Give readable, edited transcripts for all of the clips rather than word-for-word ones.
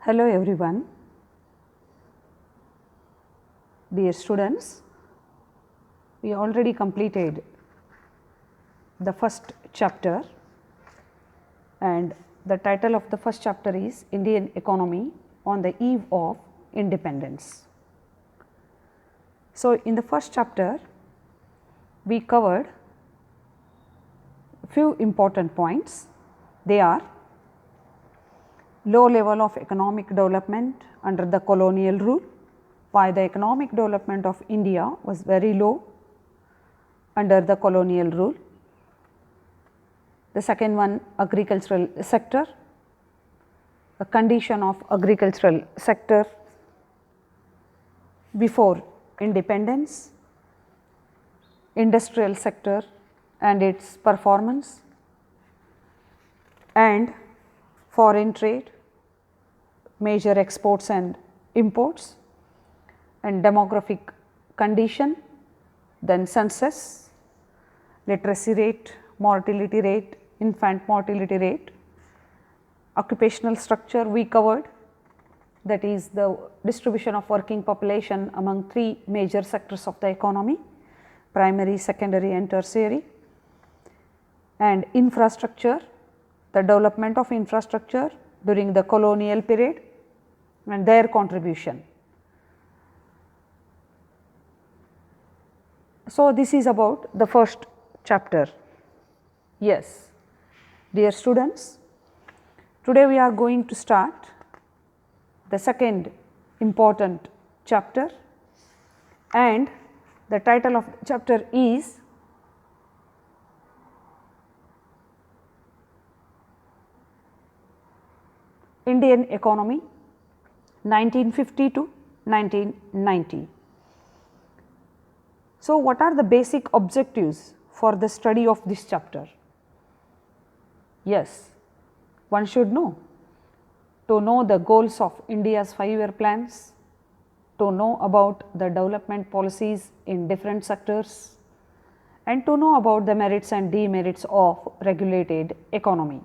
Hello everyone. Dear students, we already completed the first chapter and the title of the first chapter is Indian Economy on the Eve of Independence. So, in the first chapter we covered few important points. They are low level of economic development under the colonial rule, why the economic development of India was very low under the colonial rule. The second one, agricultural sector, the condition of agricultural sector before independence, industrial sector and its performance, and foreign trade, major exports and imports, and demographic condition, then census, literacy rate, mortality rate, infant mortality rate, occupational structure we covered, that is the distribution of working population among three major sectors of the economy, primary, secondary and tertiary, and infrastructure, the development of infrastructure during the colonial period and their contribution. So, this is about the first chapter. Yes, dear students, today we are going to start the second important chapter, and the title of the chapter is Indian Economy 1950 to 1990. So, what are the basic objectives for the study of this chapter? Yes, one should know to know the goals of India's 5-year plans, to know about the development policies in different sectors, and to know about the merits and demerits of regulated economy.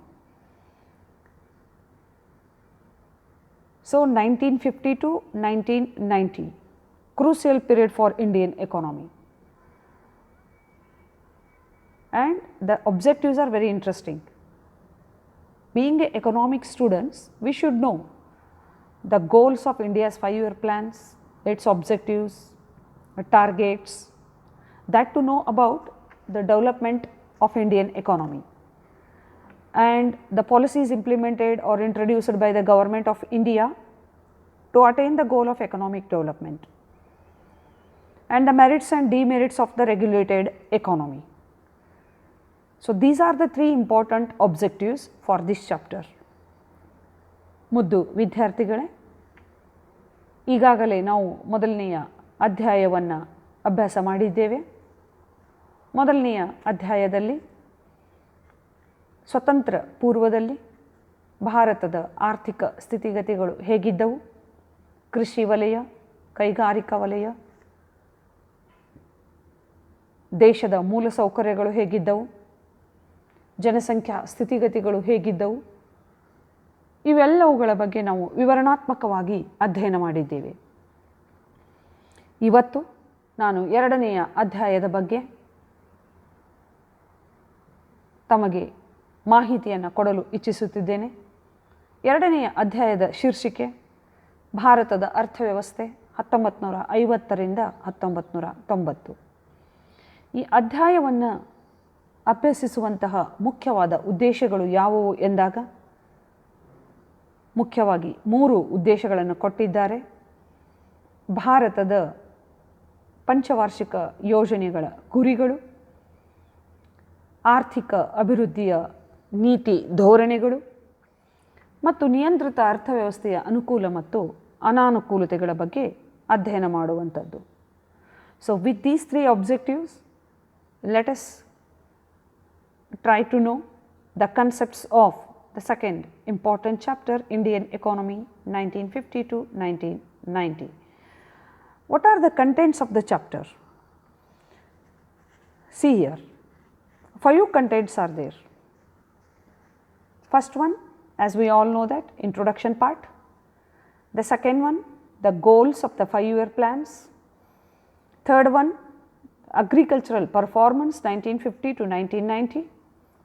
So, 1950 to 1990, crucial period for Indian economy, and the objectives are very interesting. Being economic students, we should know the goals of India's 5-year plans, its objectives, targets, that to know about the development of Indian economy and the policies implemented or introduced by the government of India to attain the goal of economic development, and the merits and demerits of the regulated economy. So, these are the three important objectives for this chapter. ಮುದ್ದು ವಿದ್ಯಾರ್ಥಿಗಳೇ, ಈಗಾಗಲೇ ನಾವು ಮೊದಲನೆಯ ಅಧ್ಯಾಯವನ್ನು ಅಭ್ಯಾಸ ಮಾಡಿದ್ದೇವೆ. ಮೊದಲನೆಯ ಅಧ್ಯಾಯದಲ್ಲಿ ಸ್ವತಂತ್ರ ಪೂರ್ವದಲ್ಲಿ ಭಾರತದ ಆರ್ಥಿಕ ಸ್ಥಿತಿಗತಿಗಳು ಹೇಗಿದ್ದವು, ಕೃಷಿ ವಲಯ, ಕೈಗಾರಿಕಾ ವಲಯ, ದೇಶದ ಮೂಲಸೌಕರ್ಯಗಳು ಹೇಗಿದ್ದವು, ಜನಸಂಖ್ಯಾ ಸ್ಥಿತಿಗತಿಗಳು ಹೇಗಿದ್ದವು, ಇವೆಲ್ಲವುಗಳ ಬಗ್ಗೆ ನಾವು ವಿವರಣಾತ್ಮಕವಾಗಿ ಅಧ್ಯಯನ ಮಾಡಿದ್ದೇವೆ. ಇವತ್ತು ನಾನು ಎರಡನೆಯ ಅಧ್ಯಾಯದ ಬಗ್ಗೆ ತಮಗೆ ಮಾಹಿತಿಯನ್ನು ಕೊಡಲು ಇಚ್ಛಿಸುತ್ತಿದ್ದೇನೆ. ಎರಡನೆಯ ಅಧ್ಯಾಯದ ಶೀರ್ಷಿಕೆ ಭಾರತದ ಅರ್ಥವ್ಯವಸ್ಥೆ 1950ರಿಂದ 1990. ಈ ಅಧ್ಯಾಯವನ್ನು ಅಭ್ಯಸಿಸುವಂತಹ ಮುಖ್ಯವಾದ ಉದ್ದೇಶಗಳು ಯಾವುವು ಎಂದಾಗ ಮುಖ್ಯವಾಗಿ 3 ಉದ್ದೇಶಗಳನ್ನು ಕೊಟ್ಟಿದ್ದಾರೆ. ಭಾರತದ ಪಂಚವಾರ್ಷಿಕ ಯೋಜನೆಗಳ ಗುರಿಗಳು, ಆರ್ಥಿಕ ಅಭಿವೃದ್ಧಿಯ ನೀತಿ ಧೋರಣೆಗಳು ಮತ್ತು ನಿಯಂತ್ರಿತ ಅರ್ಥವ್ಯವಸ್ಥೆಯ ಅನುಕೂಲ ಮತ್ತು ಅನಾನುಕೂಲತೆಗಳ ಬಗ್ಗೆ ಅಧ್ಯಯನ ಮಾಡುವಂಥದ್ದು. So with these 3 objectives, let us try to know the concepts of the second important chapter, Indian Economy 1950 to 1990. What are the contents of the chapter? See here, 5 contents are there. First one, as we all know that, introduction part. The second one, the goals of the 5-year plans. Third one, agricultural performance 1950 to 1990,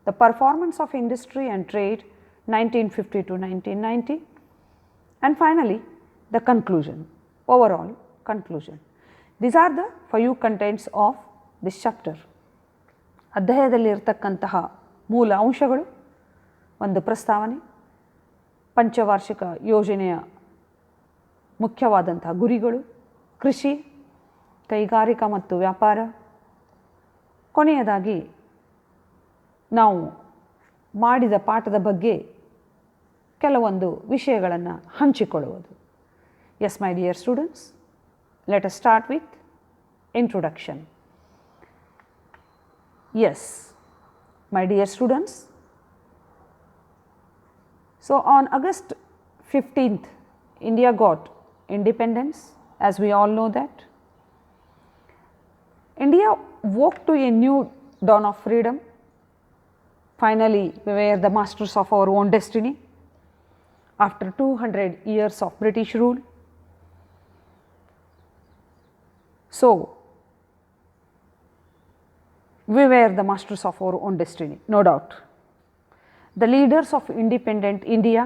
the performance of industry and trade 1950 to 1990, and finally the conclusion, overall conclusion. These are the 5 contents of this chapter. ಅಧ್ಯಾಯದಲ್ಲಿರತಕ್ಕಂತಹ ಮೂಲ ಅಂಶಗಳು, ಒಂದು ಪ್ರಸ್ತಾವನೆ, ಪಂಚವಾರ್ಷಿಕ ಯೋಜನೆಯ ಮುಖ್ಯವಾದಂತಹ ಗುರಿಗಳು, ಕೃಷಿ, ಕೈಗಾರಿಕಾ ಮತ್ತು ವ್ಯಾಪಾರ, ಕೊನೆಯದಾಗಿ ನಾವು ಮಾಡಿದ ಪಾಠದ ಬಗ್ಗೆ ಕೆಲವೊಂದು ವಿಷಯಗಳನ್ನು ಹಂಚಿಕೊಳ್ಳುವುದು. Yes, my dear students, let us start with introduction. Yes, my dear students, so on August 15th, India got independence, as we all know that. India woke to a new dawn of freedom. Finally, we were the masters of our own destiny after 200 years of British rule. So, we were the masters of our own destiny, no doubt. The leaders of independent India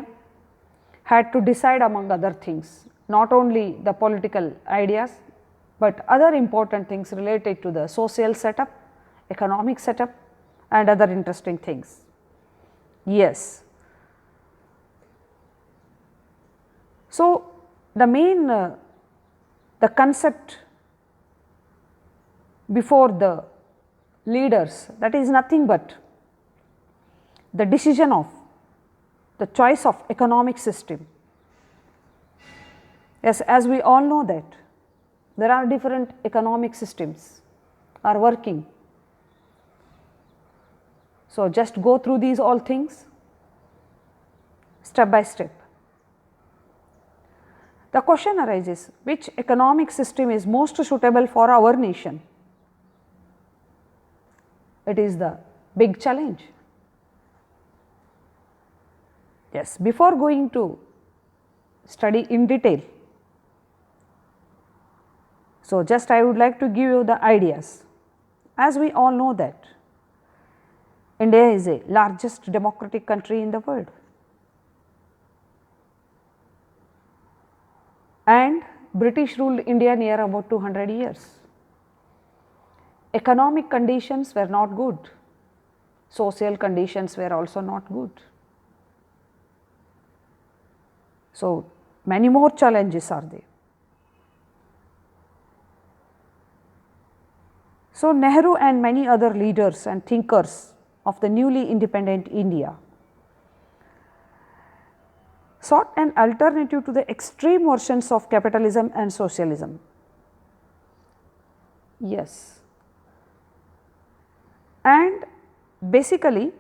had to decide, among other things, not only the political ideas, but other important things related to the social setup, economic setup, and other interesting things. Yes. So, the main, the concept before the leaders, that is nothing but the decision of the choice of economic system. Yes, as we all know that there are different economic systems are working. So, just go through these all things step by step. The question arises, which economic system is most suitable for our nation? It is the big challenge. Yes, before going to study in detail, so just I would like to give you the ideas. As we all know that India is the largest democratic country in the world, and British ruled India near about 200 years. Economic conditions were not good, social conditions were also not good. So, many more challenges are there. So, Nehru and many other leaders and thinkers of the newly independent India sought an alternative to the extreme versions of capitalism and socialism. Yes. And basically,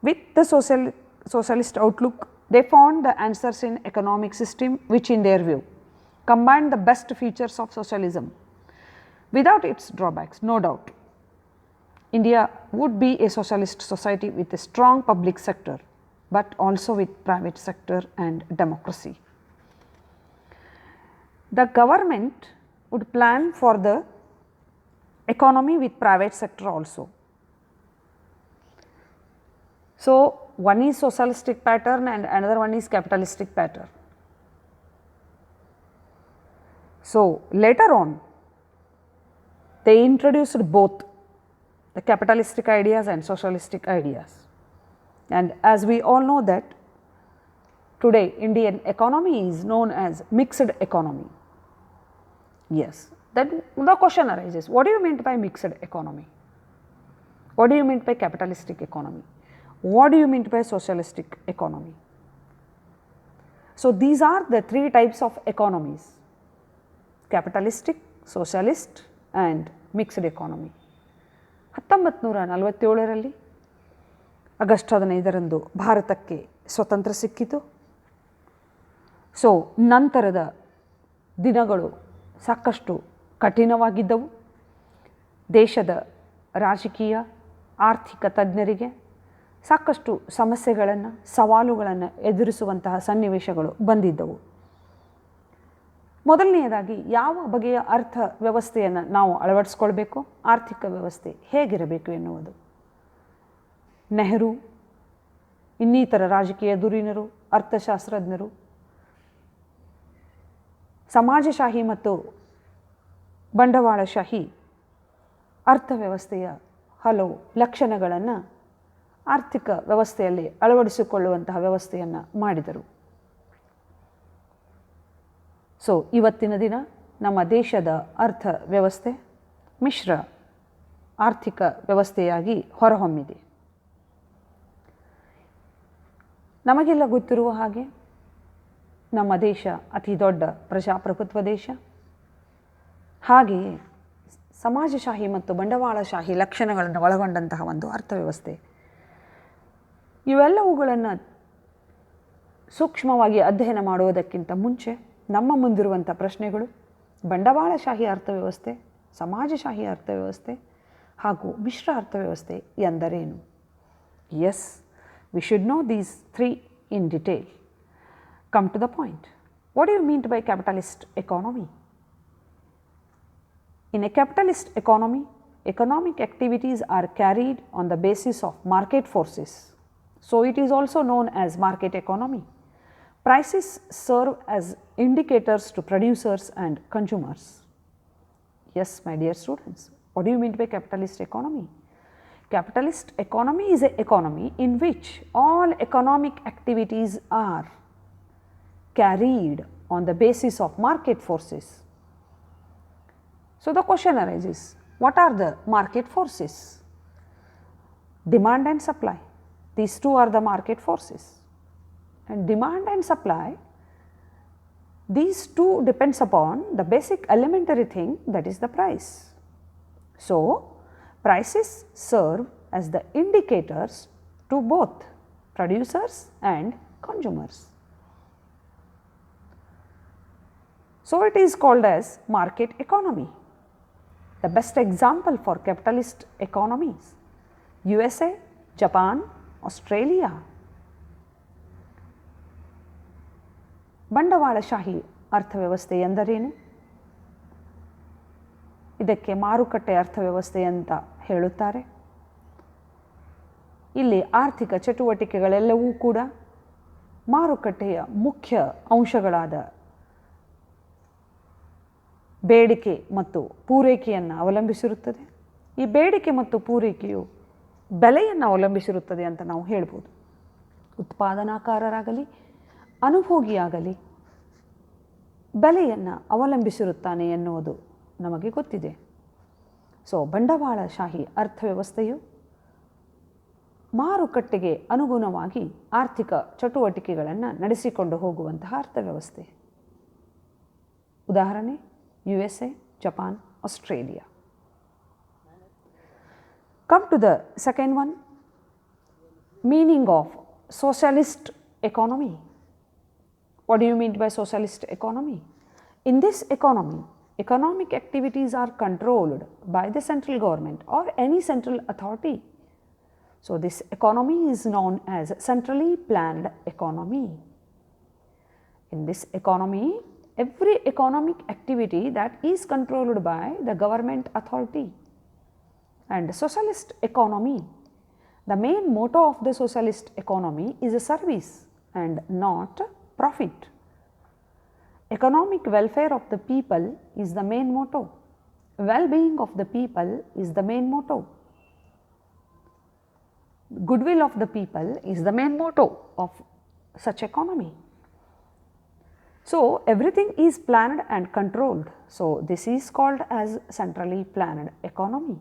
with the socialist outlook, they found the answers in economic system which in their view combined the best features of socialism without its drawbacks, no doubt. India would be a socialist society with a strong public sector, but also with private sector and democracy. The government would plan for the economy with private sector also. So, one is socialistic pattern and another one is capitalistic pattern. So, later on they introduced both the capitalistic ideas and socialistic ideas, and as we all know that today Indian economy is known as mixed economy. Yes, then the question arises, what do you mean by mixed economy? What do you mean by capitalistic economy? What do you mean by socialistic economy? So, these are the 3 types of economies: capitalistic, socialist and mixed economy. 1947ರಲ್ಲಿ August 15ರಂದು ಭಾರತಕ್ಕೆ ಸ್ವತಂತ್ರ ಸಿಕ್ಕಿತು. So, ನಂತರದ ದಿನಗಳು ಸಾಕಷ್ಟು ಕಠಿಣವಾಗಿದ್ದವು. ದೇಶದ ರಾಜಕೀಯ ಆರ್ಥಿಕ ತಜ್ಞರಿಗೆ ಸಾಕಷ್ಟು ಸಮಸ್ಯೆಗಳನ್ನು, ಸವಾಲುಗಳನ್ನು ಎದುರಿಸುವಂತಹ ಸನ್ನಿವೇಶಗಳು ಬಂದಿದ್ದವು. ಮೊದಲನೆಯದಾಗಿ ಯಾವ ಬಗೆಯ ಅರ್ಥ ವ್ಯವಸ್ಥೆಯನ್ನು ನಾವು ಅಳವಡಿಸ್ಕೊಳ್ಬೇಕು, ಆರ್ಥಿಕ ವ್ಯವಸ್ಥೆ ಹೇಗಿರಬೇಕು ಎನ್ನುವುದು. ನೆಹರು, ಇನ್ನಿತರ ರಾಜಕೀಯ ಧುರೀಣರು, ಅರ್ಥಶಾಸ್ತ್ರಜ್ಞರು ಸಮಾಜಶಾಹಿ ಮತ್ತು ಬಂಡವಾಳಶಾಹಿ ಅರ್ಥವ್ಯವಸ್ಥೆಯ ಹಲವು ಲಕ್ಷಣಗಳನ್ನು ಆರ್ಥಿಕ ವ್ಯವಸ್ಥೆಯಲ್ಲಿ ಅಳವಡಿಸಿಕೊಳ್ಳುವಂತಹ ವ್ಯವಸ್ಥೆಯನ್ನು ಮಾಡಿದರು. ಸೊ ಇವತ್ತಿನ ದಿನ ನಮ್ಮ ದೇಶದ ಅರ್ಥ ವ್ಯವಸ್ಥೆ ಮಿಶ್ರ ಆರ್ಥಿಕ ವ್ಯವಸ್ಥೆಯಾಗಿ ಹೊರಹೊಮ್ಮಿದೆ. ನಮಗೆಲ್ಲ ಗೊತ್ತಿರುವ ಹಾಗೆ ನಮ್ಮ ದೇಶ ಅತಿ ದೊಡ್ಡ ಪ್ರಜಾಪ್ರಭುತ್ವ ದೇಶ. ಹಾಗೆಯೇ ಸಮಾಜಶಾಹಿ ಮತ್ತು ಬಂಡವಾಳಶಾಹಿ ಲಕ್ಷಣಗಳನ್ನು ಒಳಗೊಂಡಂತಹ ಒಂದು ಅರ್ಥವ್ಯವಸ್ಥೆ. ಇವೆಲ್ಲವುಗಳನ್ನು ಸೂಕ್ಷ್ಮವಾಗಿ ಅಧ್ಯಯನ ಮಾಡುವುದಕ್ಕಿಂತ ಮುಂಚೆ ನಮ್ಮ ಮುಂದಿರುವಂಥ ಪ್ರಶ್ನೆಗಳು ಬಂಡವಾಳಶಾಹಿ ಅರ್ಥವ್ಯವಸ್ಥೆ, ಸಮಾಜಶಾಹಿ ಅರ್ಥವ್ಯವಸ್ಥೆ ಹಾಗೂ ಮಿಶ್ರ ಅರ್ಥವ್ಯವಸ್ಥೆ ಎಂದರೇನು? Yes, we should know these three in detail. Come to the point. What do you mean by capitalist economy? In a capitalist economy, economic activities are carried on the basis of market forces. So it is also known as market economy. Prices serve as indicators to producers and consumers. Yes, my dear students, what do you mean by capitalist economy? Capitalist economy is an economy in which all economic activities are carried on the basis of market forces. So the question arises, what are the market forces? Demand and supply. These two are the market forces. And demand and supply, these two depends upon the basic elementary thing, that is the price. So prices serve as the indicators to both producers and consumers. So it is called as market economy. The best example for capitalist economies, USA, Japan, Australia. ಬಂಡವಾಳಶಾಹಿ ಅರ್ಥವ್ಯವಸ್ಥೆ ಎಂದರೇನು? ಇದಕ್ಕೆ ಮಾರುಕಟ್ಟೆ ಅರ್ಥವ್ಯವಸ್ಥೆ ಅಂತ ಹೇಳುತ್ತಾರೆ. ಇಲ್ಲಿ ಆರ್ಥಿಕ ಚಟುವಟಿಕೆಗಳೆಲ್ಲವೂ ಕೂಡ ಮಾರುಕಟ್ಟೆಯ ಮುಖ್ಯ ಅಂಶಗಳಾದ ಬೇಡಿಕೆ ಮತ್ತು ಪೂರೈಕೆಯನ್ನು ಅವಲಂಬಿಸಿರುತ್ತದೆ. ಈ ಬೇಡಿಕೆ ಮತ್ತು ಪೂರೈಕೆಯು ಬೆಲೆಯನ್ನು ಅವಲಂಬಿಸಿರುತ್ತದೆ ಅಂತ ನಾವು ಹೇಳ್ಬೋದು. ಉತ್ಪಾದನಾಕಾರರಾಗಲಿ ಅನುಭೋಗಿಯಾಗಲಿ ಬೆಲೆಯನ್ನು ಅವಲಂಬಿಸಿರುತ್ತಾನೆ ಎನ್ನುವುದು ನಮಗೆ ಗೊತ್ತಿದೆ. ಸೊ ಬಂಡವಾಳಶಾಹಿ ಅರ್ಥವ್ಯವಸ್ಥೆಯು ಮಾರುಕಟ್ಟೆಗೆ ಅನುಗುಣವಾಗಿ ಆರ್ಥಿಕ ಚಟುವಟಿಕೆಗಳನ್ನು ನಡೆಸಿಕೊಂಡು ಹೋಗುವಂತಹ ಅರ್ಥವ್ಯವಸ್ಥೆ. ಉದಾಹರಣೆ USA, Japan, Australia. Come to the second one, meaning of socialist economy. What do you mean by socialist economy? In this economy, economic activities are controlled by the central government or any central authority. So this economy is known as centrally planned economy. In this economy, every economic activity that is controlled by the government authority. And socialist economy, the main motto of the socialist economy is a service and not profit. Economic welfare of the people is the main motto. Well-being of the people is the main motto. Goodwill of the people is the main motto of such economy. So everything is planned and controlled. So this is called as centrally planned economy.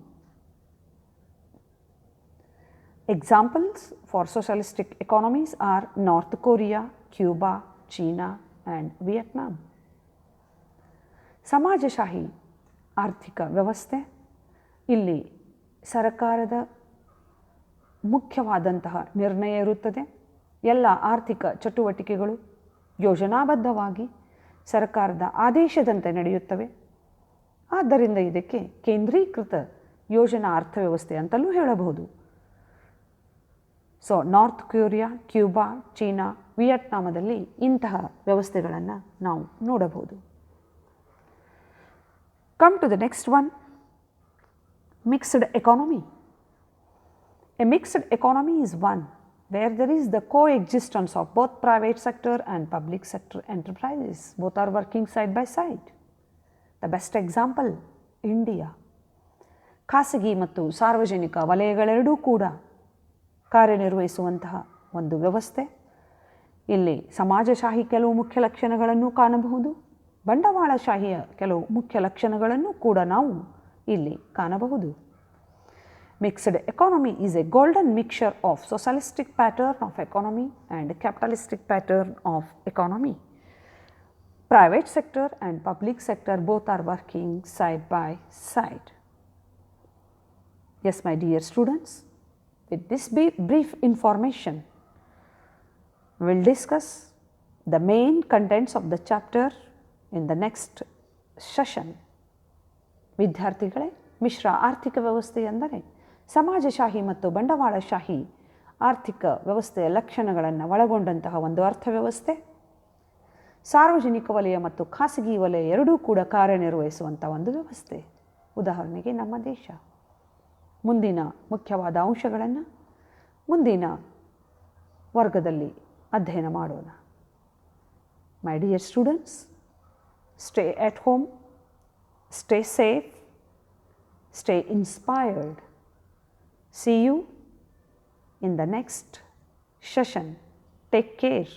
Examples for socialistic economies are North Korea, Cuba, China and Vietnam. ಸಮಾಜಶಾಹಿ ಆರ್ಥಿಕ ವ್ಯವಸ್ಥೆ, ಇಲ್ಲಿ ಸರ್ಕಾರದ ಮುಖ್ಯವಾದಂತಹ ನಿರ್ಣಯ ಇರುತ್ತದೆ. ಎಲ್ಲ ಆರ್ಥಿಕ ಚಟುವಟಿಕೆಗಳು ಯೋಜನಾಬದ್ಧವಾಗಿ ಸರ್ಕಾರದ ಆದೇಶದಂತೆ ನಡೆಯುತ್ತವೆ. ಆದ್ದರಿಂದ ಇದಕ್ಕೆ ಕೇಂದ್ರೀಕೃತ ಯೋಜನಾ ಅರ್ಥವ್ಯವಸ್ಥೆ ಅಂತಲೂ ಹೇಳಬಹುದು. So North Korea, Cuba, China, ವಿಯೆಟ್ನಾಮದಲ್ಲಿ ಇಂತಹ ವ್ಯವಸ್ಥೆಗಳನ್ನು ನಾವು ನೋಡಬಹುದು. Come to the next one, mixed economy. A mixed economy is one where there is the coexistence of both private sector and public sector enterprises. Both are working side by side. The best example, India. ಖಾಸಗಿ ಮತ್ತು ಸಾರ್ವಜನಿಕ ವಲಯಗಳೆರಡೂ ಕೂಡ ಕಾರ್ಯನಿರ್ವಹಿಸುವಂತಹ ಒಂದು ವ್ಯವಸ್ಥೆ. ಇಲ್ಲಿ ಸಮಾಜಶಾಹಿ ಕೆಲವು ಮುಖ್ಯ ಲಕ್ಷಣಗಳನ್ನು ಕಾಣಬಹುದು, ಬಂಡವಾಳಶಾಹಿಯ ಕೆಲವು ಮುಖ್ಯ ಲಕ್ಷಣಗಳನ್ನು ಕೂಡ ನಾವು ಇಲ್ಲಿ ಕಾಣಬಹುದು. Mixed economy is a golden mixture of socialistic pattern of economy and capitalistic pattern of economy. Private sector and public sector both are working side by side. Yes, my dear students, with this brief information, we will discuss the main contents of the chapter in the next session. ವಿದ್ಯಾರ್ಥಿಗಳೇ, ಮಿಶ್ರ ಆರ್ಥಿಕ ವ್ಯವಸ್ಥೆ ಎಂದರೆ ಸಮಾಜಶಾಹಿ ಮತ್ತು ಬಂಡವಾಳಶಾಹಿ ಆರ್ಥಿಕ ವ್ಯವಸ್ಥೆಯ ಲಕ್ಷಣಗಳನ್ನು ಒಳಗೊಂಡಂತಹ ಒಂದು ಅರ್ಥವ್ಯವಸ್ಥೆ. ಸಾರ್ವಜನಿಕ ವಲಯ ಮತ್ತು ಖಾಸಗಿ ವಲಯ ಎರಡೂ ಕೂಡ ಕಾರ್ಯನಿರ್ವಹಿಸುವಂಥ ಒಂದು ವ್ಯವಸ್ಥೆ. ಉದಾಹರಣೆಗೆ ನಮ್ಮ ದೇಶ. ಮುಂದಿನ ಮುಖ್ಯವಾದ ಅಂಶಗಳನ್ನು ಮುಂದಿನ ವರ್ಗದಲ್ಲಿ ಅಧ್ಯಯನ ಮಾಡೋಣ. My dear students, stay at home, stay safe, stay inspired. See you in the next session. Take care.